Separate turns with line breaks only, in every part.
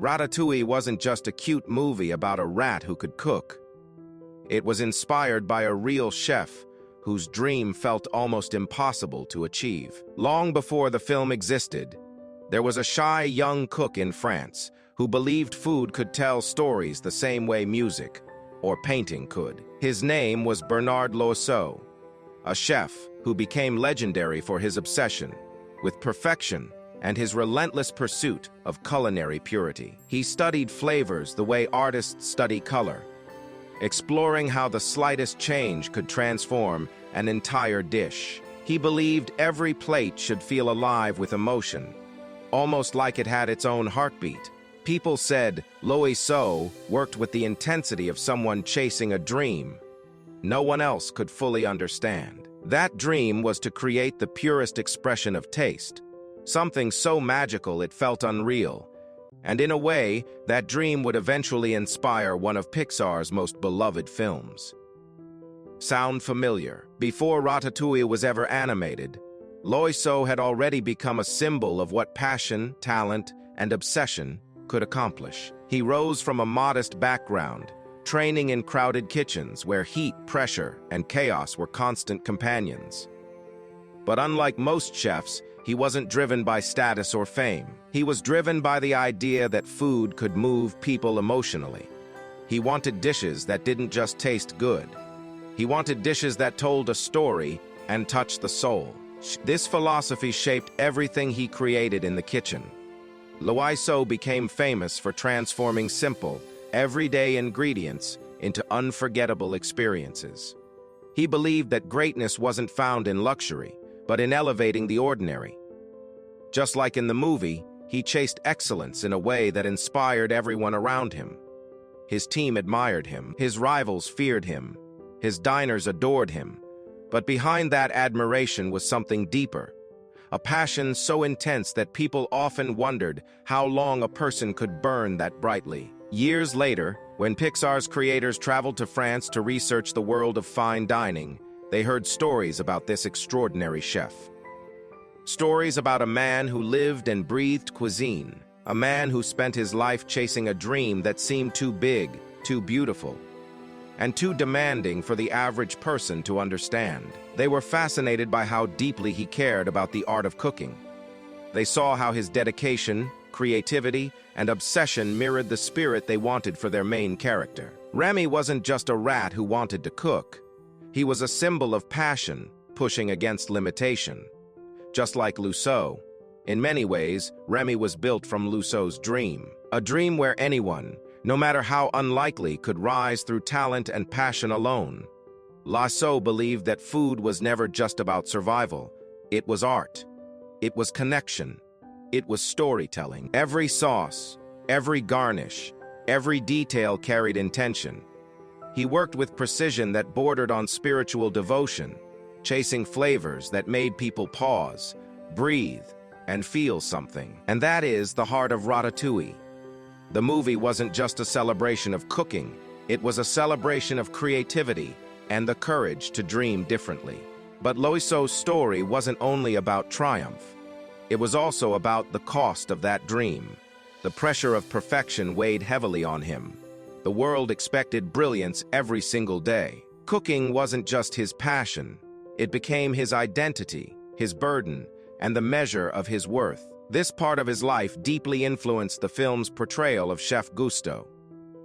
Ratatouille wasn't just a cute movie about a rat who could cook. It was inspired by a real chef whose dream felt almost impossible to achieve. Long before the film existed, there was a shy young cook in France who believed food could tell stories the same way music or painting could. His name was Bernard Loiseau, a chef who became legendary for his obsession with perfection and his relentless pursuit of culinary purity. He studied flavors the way artists study color, exploring how the slightest change could transform an entire dish. He believed every plate should feel alive with emotion, almost like it had its own heartbeat. People said Loiseau worked with the intensity of someone chasing a dream no one else could fully understand. That dream was to create the purest expression of taste, something so magical it felt unreal. And in a way, that dream would eventually inspire one of Pixar's most beloved films. Sound familiar? Before Ratatouille was ever animated, Loiseau had already become a symbol of what passion, talent, and obsession could accomplish. He rose from a modest background, training in crowded kitchens where heat, pressure, and chaos were constant companions. But unlike most chefs, he wasn't driven by status or fame. He was driven by the idea that food could move people emotionally. He wanted dishes that didn't just taste good. He wanted dishes that told a story and touched the soul. This philosophy shaped everything he created in the kitchen. Loiseau became famous for transforming simple, everyday ingredients into unforgettable experiences. He believed that greatness wasn't found in luxury, but in elevating the ordinary. Just like in the movie, he chased excellence in a way that inspired everyone around him. His team admired him, his rivals feared him, his diners adored him. But behind that admiration was something deeper, a passion so intense that people often wondered how long a person could burn that brightly. Years later, when Pixar's creators traveled to France to research the world of fine dining, they heard stories about this extraordinary chef. Stories about a man who lived and breathed cuisine, a man who spent his life chasing a dream that seemed too big, too beautiful, and too demanding for the average person to understand. They were fascinated by how deeply he cared about the art of cooking. They saw how his dedication, creativity, and obsession mirrored the spirit they wanted for their main character. Remy wasn't just a rat who wanted to cook. He was a symbol of passion, pushing against limitation. Just like Loiseau, in many ways, Remy was built from Loiseau's dream. A dream where anyone, no matter how unlikely, could rise through talent and passion alone. Loiseau believed that food was never just about survival. It was art. It was connection. It was storytelling. Every sauce, every garnish, every detail carried intention. He worked with precision that bordered on spiritual devotion, chasing flavors that made people pause, breathe, and feel something. And that is the heart of Ratatouille. The movie wasn't just a celebration of cooking, it was a celebration of creativity and the courage to dream differently. But Loiseau's story wasn't only about triumph. It was also about the cost of that dream. The pressure of perfection weighed heavily on him. The world expected brilliance every single day. Cooking wasn't just his passion. It became his identity, his burden, and the measure of his worth. This part of his life deeply influenced the film's portrayal of Chef Gusteau,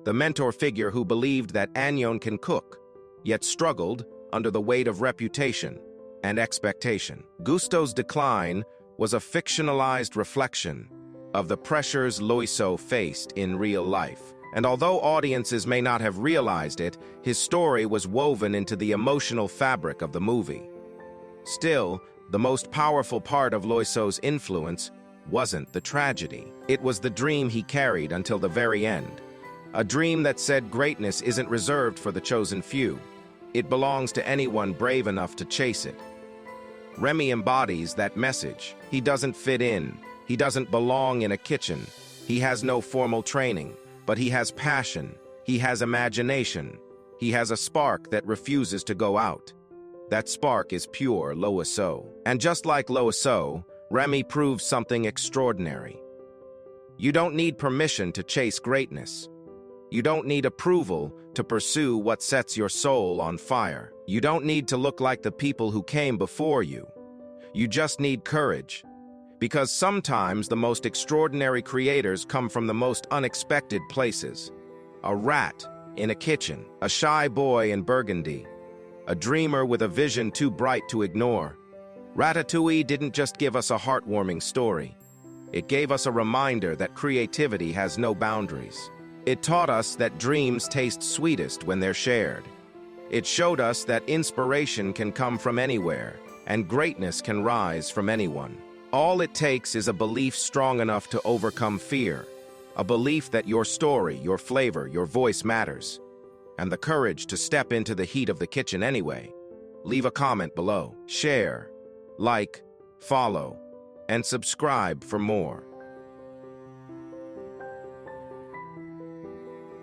the mentor figure who believed that Agnon can cook, yet struggled under the weight of reputation and expectation. Gusteau's decline was a fictionalized reflection of the pressures Loiseau faced in real life. And although audiences may not have realized it, his story was woven into the emotional fabric of the movie. Still, the most powerful part of Loiseau's influence wasn't the tragedy. It was the dream he carried until the very end. A dream that said greatness isn't reserved for the chosen few. It belongs to anyone brave enough to chase it. Remy embodies that message. He doesn't fit in. He doesn't belong in a kitchen. He has no formal training, but he has passion. He has imagination. He has a spark that refuses to go out. That spark is pure Loiseau. And just like Loiseau, Remy proved something extraordinary. You don't need permission to chase greatness. You don't need approval to pursue what sets your soul on fire. You don't need to look like the people who came before you. You just need courage. Because sometimes the most extraordinary creators come from the most unexpected places. A rat in a kitchen, a shy boy in Burgundy, a dreamer with a vision too bright to ignore. Ratatouille didn't just give us a heartwarming story. It gave us a reminder that creativity has no boundaries. It taught us that dreams taste sweetest when they're shared. It showed us that inspiration can come from anywhere, and greatness can rise from anyone. All it takes is a belief strong enough to overcome fear, a belief that your story, your flavor, your voice matters, and the courage to step into the heat of the kitchen anyway. Leave a comment below, share, like, follow, and subscribe for more.